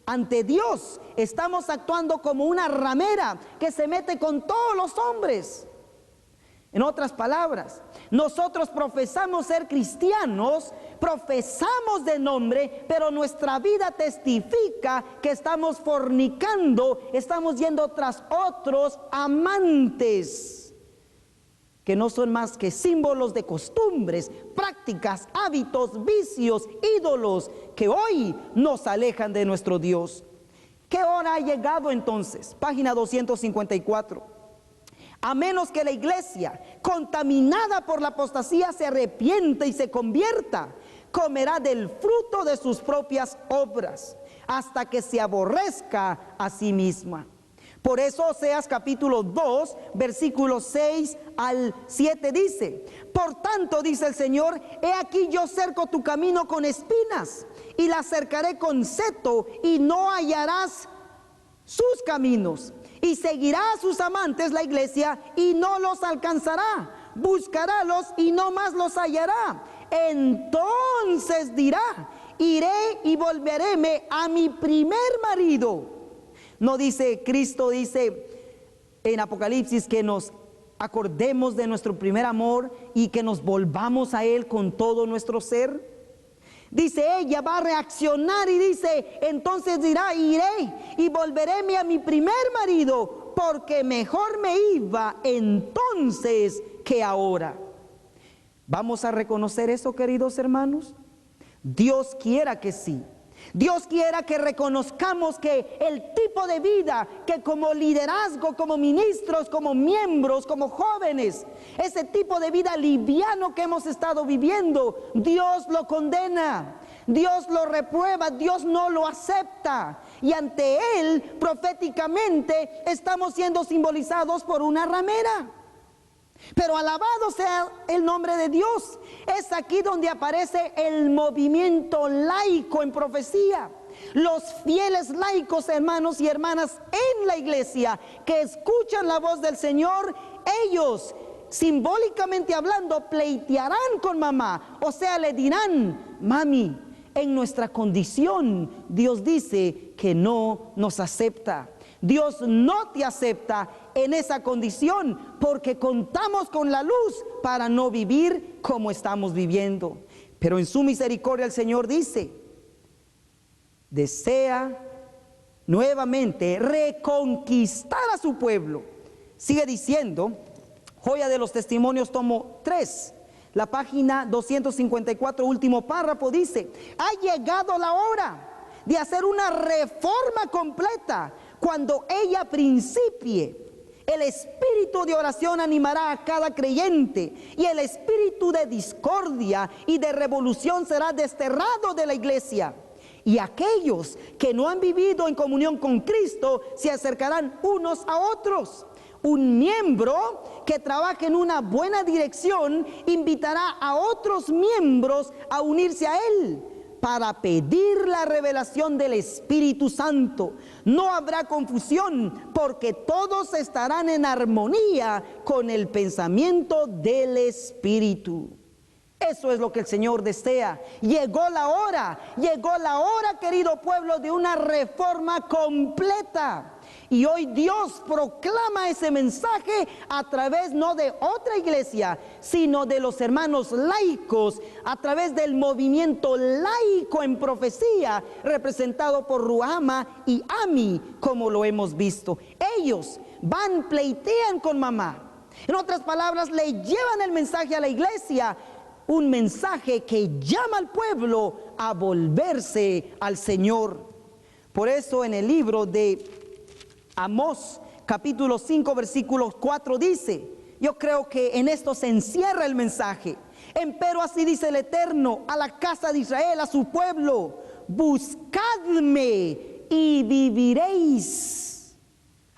Ante Dios estamos actuando como una ramera que se mete con todos los hombres. En otras palabras, nosotros profesamos ser cristianos, profesamos de nombre, pero nuestra vida testifica que estamos fornicando, estamos yendo tras otros amantes, que no son más que símbolos de costumbres, prácticas, hábitos, vicios, ídolos, que hoy nos alejan de nuestro Dios. ¿Qué hora ha llegado entonces? Página 254. A menos que la iglesia, contaminada por la apostasía, se arrepiente y se convierta, comerá del fruto de sus propias obras, hasta que se aborrezca a sí misma. Por eso Oseas capítulo 2, versículos 6 al 7 dice: por tanto, dice el Señor, he aquí yo cerco tu camino con espinas, y la cercaré con seto, y no hallarás sus caminos. Y seguirá a sus amantes, la iglesia, y no los alcanzará. Buscarálos y no más los hallará. Entonces dirá: iré y volveréme a mi primer marido. No dice Cristo, dice en Apocalipsis, que nos acordemos de nuestro primer amor y que nos volvamos a Él con todo nuestro ser. Dice, ella va a reaccionar y dice, entonces dirá: iré y volveréme a mi primer marido, porque mejor me iba entonces que ahora. ¿Vamos a reconocer eso, queridos hermanos? Dios quiera que sí. Dios quiera que reconozcamos que el tipo de vida que como liderazgo, como ministros, como miembros, como jóvenes, ese tipo de vida liviano que hemos estado viviendo, Dios lo condena, Dios lo reprueba, Dios no lo acepta. Y ante Él, proféticamente, estamos siendo simbolizados por una ramera. Pero alabado sea el nombre de Dios. Es aquí donde aparece el movimiento laico en profecía. Los fieles laicos, hermanos y hermanas en la iglesia, que escuchan la voz del Señor, ellos, simbólicamente hablando, pleitearán con mamá. O sea, le dirán: mami, en nuestra condición Dios dice que no nos acepta. Dios no te acepta en esa condición, porque contamos con la luz para no vivir como estamos viviendo. Pero en su misericordia el Señor dice, desea nuevamente reconquistar a su pueblo. Sigue diciendo, Joya de los Testimonios, tomo 3, la página 254, último párrafo, dice: ha llegado la hora de hacer una reforma completa. Cuando ella principie, el espíritu de oración animará a cada creyente, y el espíritu de discordia y de revolución será desterrado de la iglesia. Y aquellos que no han vivido en comunión con Cristo se acercarán unos a otros. Un miembro que trabaje en una buena dirección invitará a otros miembros a unirse a él para pedir la revelación del Espíritu Santo. No habrá confusión, porque todos estarán en armonía con el pensamiento del Espíritu. Eso es lo que el Señor desea. Llegó la hora, querido pueblo, de una reforma completa. Y hoy Dios proclama ese mensaje a través no de otra iglesia, sino de los hermanos laicos, a través del movimiento laico en profecía, representado por Ruhama y Ami, como lo hemos visto. Ellos pleitean con mamá. En otras palabras, le llevan el mensaje a la iglesia, un mensaje que llama al pueblo a volverse al Señor. Por eso en el libro de Amós, capítulo 5, versículo 4 dice, yo creo que en esto se encierra el mensaje. Empero así dice el Eterno a la casa de Israel, a su pueblo: buscadme y viviréis.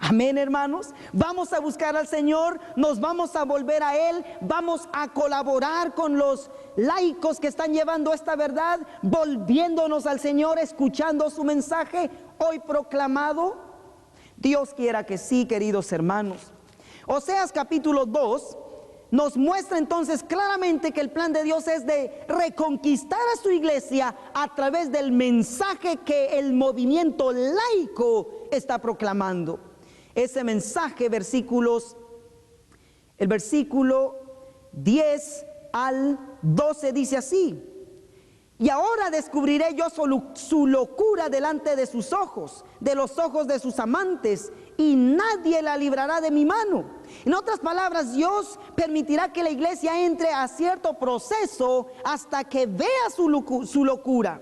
Amén, hermanos. Vamos a buscar al Señor, nos vamos a volver a Él, vamos a colaborar con los laicos que están llevando esta verdad, volviéndonos al Señor, escuchando su mensaje hoy proclamado. Dios quiera que sí, queridos hermanos. Oseas capítulo 2 nos muestra entonces claramente que el plan de Dios es de reconquistar a su iglesia a través del mensaje que el movimiento laico está proclamando. Ese mensaje, el versículo 10 al 12 dice así: y ahora descubriré yo su locura delante de sus ojos, de los ojos de sus amantes, y nadie la librará de mi mano. En otras palabras, Dios permitirá que la iglesia entre a cierto proceso hasta que vea su locura.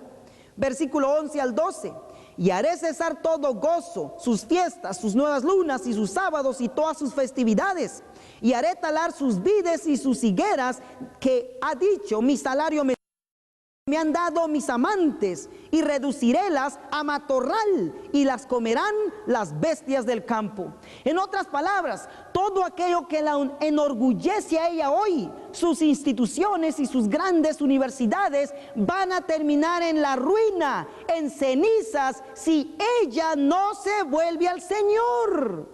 Versículo 11 al 12. Y haré cesar todo gozo, sus fiestas, sus nuevas lunas y sus sábados y todas sus festividades. Y haré talar sus vides y sus higueras, que ha dicho, mi salario me han dado mis amantes, y reducirélas a matorral, y las comerán las bestias del campo. En otras palabras, todo aquello que la enorgullece a ella hoy, sus instituciones y sus grandes universidades, van a terminar en la ruina, en cenizas, si ella no se vuelve al Señor.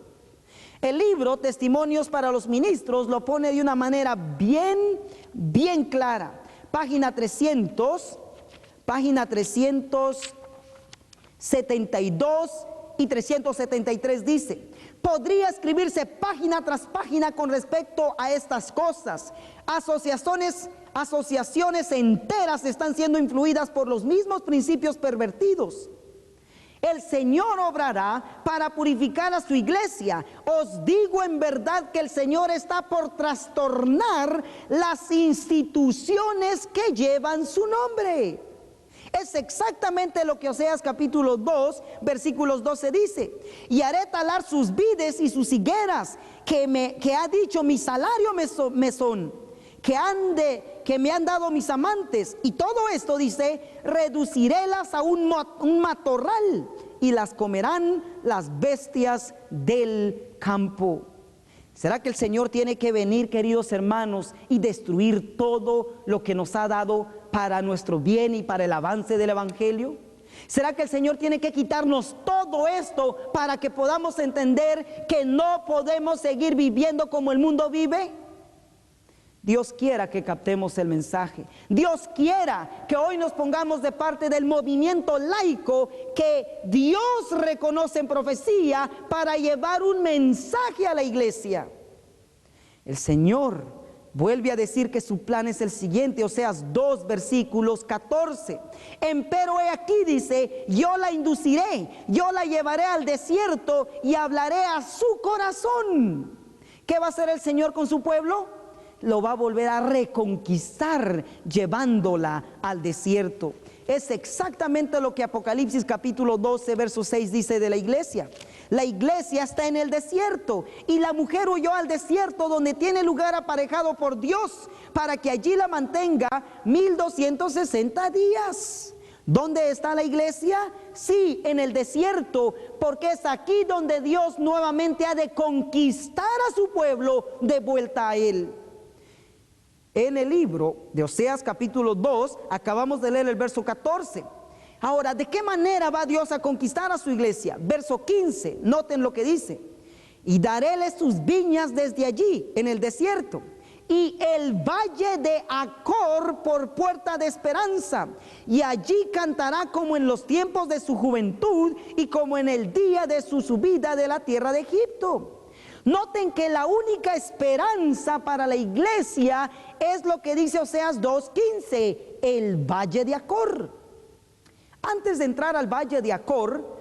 El libro Testimonios para los Ministros lo pone de una manera bien clara. Página 372 y 373 dice: podría escribirse página tras página con respecto a estas cosas. Asociaciones enteras están siendo influidas por los mismos principios pervertidos. El Señor obrará para purificar a su iglesia. Os digo en verdad que el Señor está por trastornar las instituciones que llevan su nombre. Es exactamente lo que Oseas capítulo 2, versículos 12 dice: y haré talar sus vides y sus higueras, que ha dicho, mi salario me son, que me han dado mis amantes. Y todo esto dice: reducirélas a un matorral, y las comerán las bestias del campo. ¿Será que el Señor tiene que venir, queridos hermanos, y destruir todo lo que nos ha dado para nuestro bien y para el avance del Evangelio? ¿Será que el Señor tiene que quitarnos todo esto para que podamos entender que no podemos seguir viviendo como el mundo vive? Dios quiera que captemos el mensaje. Dios quiera que hoy nos pongamos de parte del movimiento laico que Dios reconoce en profecía para llevar un mensaje a la iglesia. El Señor vuelve a decir que su plan es el siguiente, Oseas 2, versículos 14. Empero he aquí, dice, yo la induciré, yo la llevaré al desierto y hablaré a su corazón. ¿Qué va a hacer el Señor con su pueblo? Lo va a volver a reconquistar llevándola al desierto. Es exactamente lo que Apocalipsis capítulo 12 verso 6 dice de la iglesia. La iglesia está en el desierto y la mujer huyó al desierto, donde tiene lugar aparejado por Dios para que allí la mantenga 1260 días. ¿Dónde está la iglesia? Sí, en el desierto, porque es aquí donde Dios nuevamente ha de conquistar a su pueblo de vuelta a Él. En el libro de Oseas capítulo 2, acabamos de leer el verso 14. Ahora, ¿de qué manera va Dios a conquistar a su iglesia? Verso 15, noten lo que dice. Y daréle sus viñas desde allí, en el desierto, y el valle de Acor por puerta de esperanza, y allí cantará como en los tiempos de su juventud y como en el día de su subida de la tierra de Egipto. Noten que la única esperanza para la iglesia es lo que dice Oseas 2:15, el valle de Acor. Antes de entrar al valle de Acor,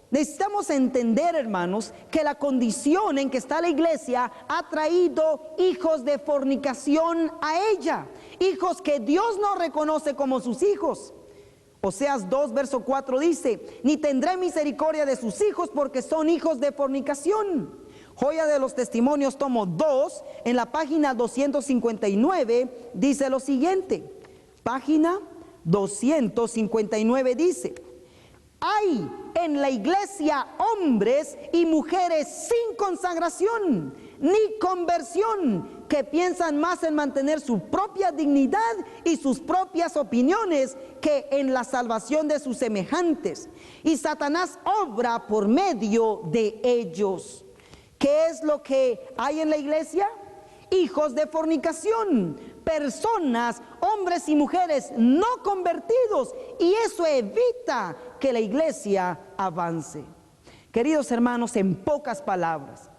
necesitamos entender, hermanos, que la condición en que está la iglesia ha traído hijos de fornicación a ella, hijos que Dios no reconoce como sus hijos. Oseas 2, verso 4 dice, ni tendré misericordia de sus hijos porque son hijos de fornicación. Joya de los Testimonios, tomo 2, en la página 259, dice lo siguiente. Página 259 dice, hay en la iglesia hombres y mujeres sin consagración ni conversión, que piensan más en mantener su propia dignidad y sus propias opiniones que en la salvación de sus semejantes. Y Satanás obra por medio de ellos. ¿Qué es lo que hay en la iglesia? Hijos de fornicación, personas, hombres y mujeres no convertidos, y eso evita que la iglesia avance. Queridos hermanos, en pocas palabras,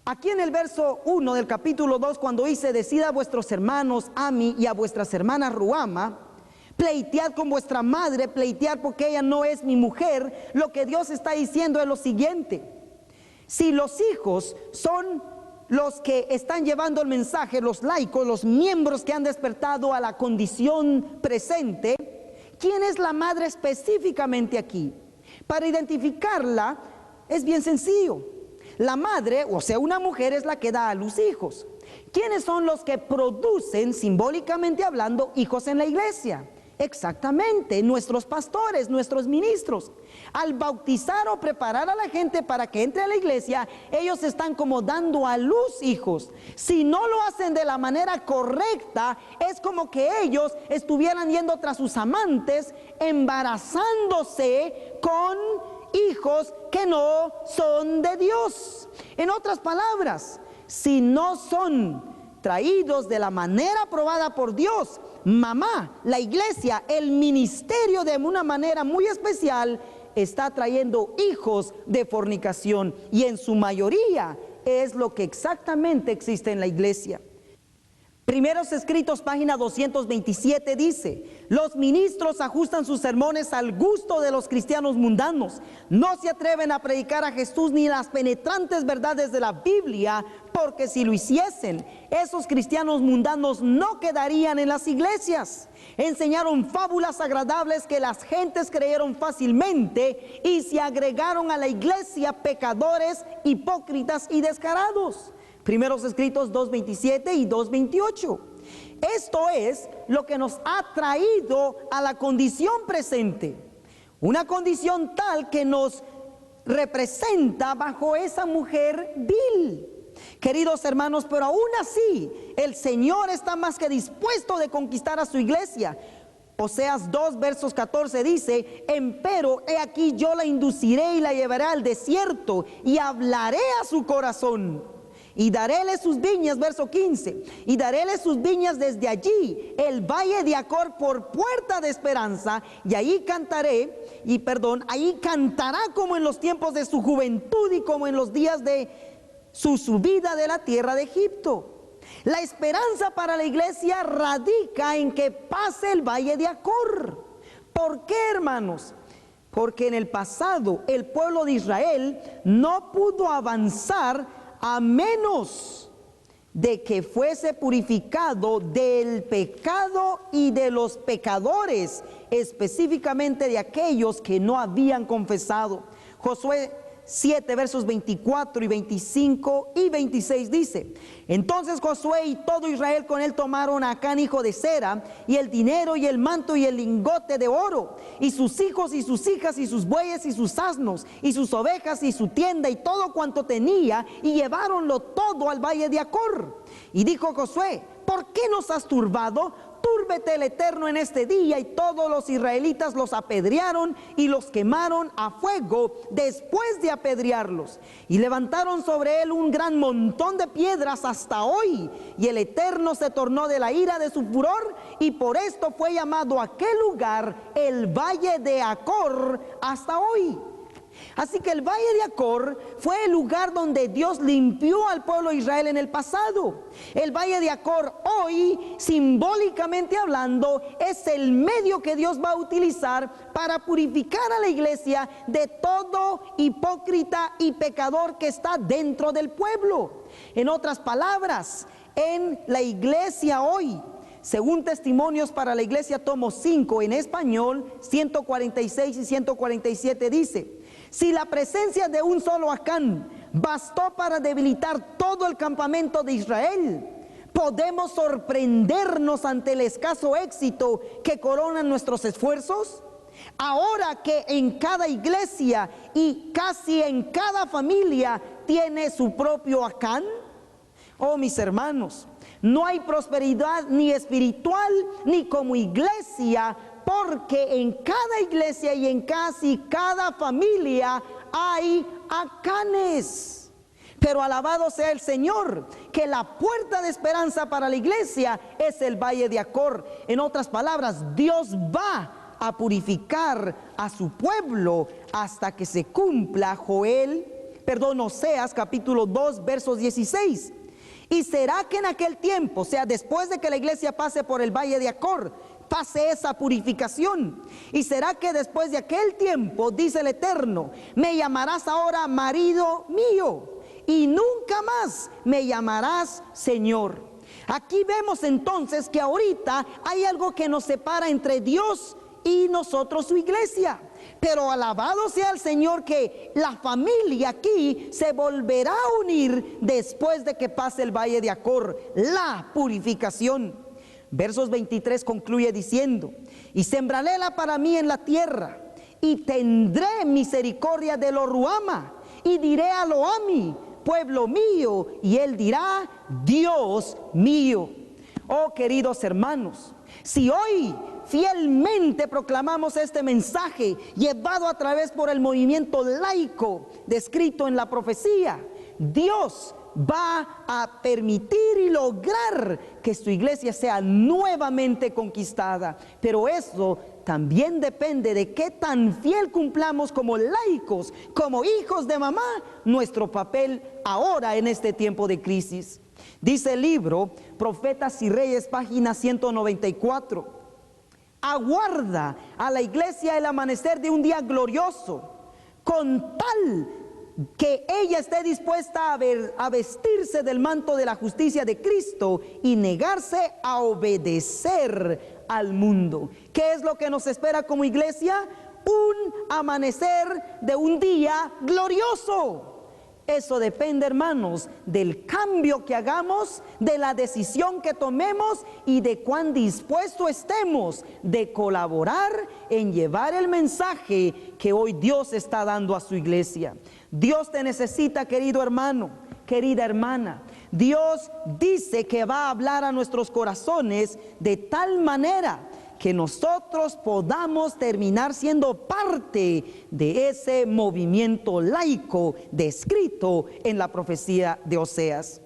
aquí en el verso 1 del capítulo 2, cuando dice, decid a vuestros hermanos Ami y a vuestras hermanas Ruama, pleitead con vuestra madre, pleitead porque ella no es mi mujer, lo que Dios está diciendo es lo siguiente. Si los hijos son los que están llevando el mensaje, los laicos, los miembros que han despertado a la condición presente, ¿quién es la madre específicamente aquí? Para identificarla es bien sencillo. La madre, o sea, una mujer, es la que da a luz hijos. ¿Quiénes son los que producen, simbólicamente hablando, hijos en la iglesia? Exactamente, nuestros pastores, nuestros ministros. Al bautizar o preparar a la gente para que entre a la iglesia, ellos están como dando a luz hijos. Si no lo hacen de la manera correcta, es como que ellos estuvieran yendo tras sus amantes, embarazándose con hijos que no son de Dios. En otras palabras, si no son traídos de la manera aprobada por Dios, mamá, la iglesia, el ministerio, de una manera muy especial, está trayendo hijos de fornicación, y en su mayoría es lo que exactamente existe en la iglesia. Primeros Escritos, página 227 dice, los ministros ajustan sus sermones al gusto de los cristianos mundanos, no se atreven a predicar a Jesús ni las penetrantes verdades de la Biblia, porque si lo hiciesen, esos cristianos mundanos no quedarían en las iglesias. Enseñaron fábulas agradables que las gentes creyeron fácilmente, y se agregaron a la iglesia pecadores, hipócritas y descarados. Primeros Escritos 2:27 y 2:28. Esto es lo que nos ha traído a la condición presente, una condición tal que nos representa bajo esa mujer vil. Queridos hermanos, pero aún así el Señor está más que dispuesto de conquistar a su iglesia. Oseas 2 versos 14 dice, empero he aquí yo la induciré y la llevaré al desierto y hablaré a su corazón. Y daréle sus viñas, verso 15, y daréle sus viñas desde allí, el valle de Acor por puerta de esperanza, y ahí ahí cantará como en los tiempos de su juventud y como en los días de su subida de la tierra de Egipto. La esperanza para la iglesia radica en que pase el valle de Acor. ¿Por qué, hermanos? Porque en el pasado el pueblo de Israel no pudo avanzar a menos de que fuese purificado del pecado y de los pecadores, específicamente de aquellos que no habían confesado. Josué 7, versos 24 y 25 y 26 dice: entonces Josué y todo Israel con él tomaron a Acán hijo de Zera, y el dinero y el manto y el lingote de oro, y sus hijos y sus hijas y sus bueyes y sus asnos y sus ovejas y su tienda y todo cuanto tenía, y lleváronlo todo al valle de Acor. Y dijo Josué: ¿por qué nos has turbado? Túrbete el Eterno en este día. Y todos los israelitas los apedrearon y los quemaron a fuego después de apedrearlos. Y levantaron sobre él un gran montón de piedras hasta hoy. Y el Eterno se tornó de la ira de su furor, y por esto fue llamado aquel lugar el Valle de Acor hasta hoy. Así que el Valle de Acor fue el lugar donde Dios limpió al pueblo de Israel en el pasado. El Valle de Acor hoy, simbólicamente hablando, es el medio que Dios va a utilizar para purificar a la iglesia de todo hipócrita y pecador que está dentro del pueblo. En otras palabras, en la iglesia hoy, según Testimonios para la Iglesia, tomo 5 en español, 146 y 147 dice: si la presencia de un solo Acán bastó para debilitar todo el campamento de Israel, ¿podemos sorprendernos ante el escaso éxito que coronan nuestros esfuerzos? Ahora que en cada iglesia y casi en cada familia tiene su propio Acán. Oh, mis hermanos, no hay prosperidad ni espiritual ni como iglesia, porque en cada iglesia y en casi cada familia hay Acanes. Pero alabado sea el Señor, que la puerta de esperanza para la iglesia es el Valle de Acor. En otras palabras, Dios va a purificar a su pueblo hasta que se cumpla Oseas capítulo 2 versos 16. Y será que en aquel tiempo, o sea, después de que la iglesia pase por el Valle de Acor, pase esa purificación. Y será que después de aquel tiempo, dice el Eterno, me llamarás ahora marido mío, y nunca más me llamarás Señor. Aquí vemos entonces que ahorita hay algo que nos separa entre Dios y nosotros, su iglesia. Pero alabado sea el Señor, que la familia aquí se volverá a unir después de que pase el Valle de Acor, la purificación. Versos 23 concluye diciendo: y sembraréla para mí en la tierra, y tendré misericordia de lo Ruama, y diré a Loami, pueblo mío, y él dirá, Dios mío. Oh, queridos hermanos, si hoy fielmente proclamamos este mensaje llevado a través por el movimiento laico descrito en la profecía, Dios va a permitir y lograr que su iglesia sea nuevamente conquistada. Pero eso también depende de qué tan fiel cumplamos como laicos, como hijos de mamá, nuestro papel ahora en este tiempo de crisis. Dice el libro Profetas y Reyes, página 194: aguarda a la iglesia el amanecer de un día glorioso, con tal que ella esté dispuesta a vestirse del manto de la justicia de Cristo y negarse a obedecer al mundo. ¿Qué es lo que nos espera como iglesia? Un amanecer de un día glorioso. Eso depende, hermanos, del cambio que hagamos, de la decisión que tomemos y de cuán dispuesto estemos de colaborar en llevar el mensaje que hoy Dios está dando a su iglesia. Dios te necesita, querido hermano, querida hermana. Dios dice que va a hablar a nuestros corazones de tal manera que nosotros podamos terminar siendo parte de ese movimiento laico descrito en la profecía de Oseas.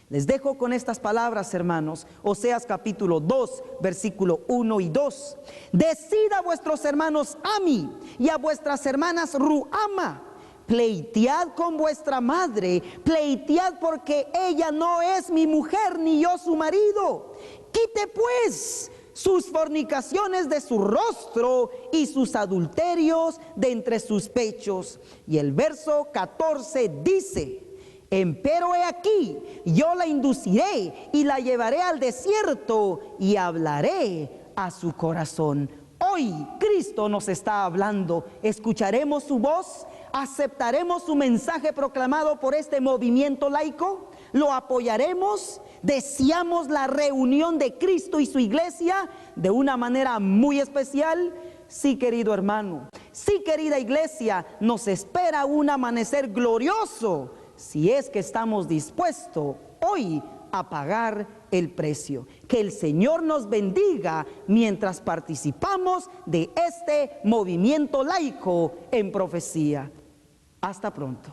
Les dejo con estas palabras, hermanos. Oseas capítulo 2, versículo 1 y 2. Decid a vuestros hermanos Ami y a vuestras hermanas Ruama: pleitead con vuestra madre, pleitead, porque ella no es mi mujer ni yo su marido. Quite pues sus fornicaciones de su rostro y sus adulterios de entre sus pechos. Y el verso 14 dice: empero he aquí, yo la induciré y la llevaré al desierto y hablaré a su corazón. Hoy Cristo nos está hablando. ¿Escucharemos su voz? ¿Aceptaremos su mensaje proclamado por este movimiento laico? ¿Lo apoyaremos? ¿Deseamos la reunión de Cristo y su iglesia de una manera muy especial? Sí, querido hermano. Sí, querida iglesia, nos espera un amanecer glorioso si es que estamos dispuestos hoy a pagar el precio. Que el Señor nos bendiga mientras participamos de este movimiento laico en profecía. Hasta pronto.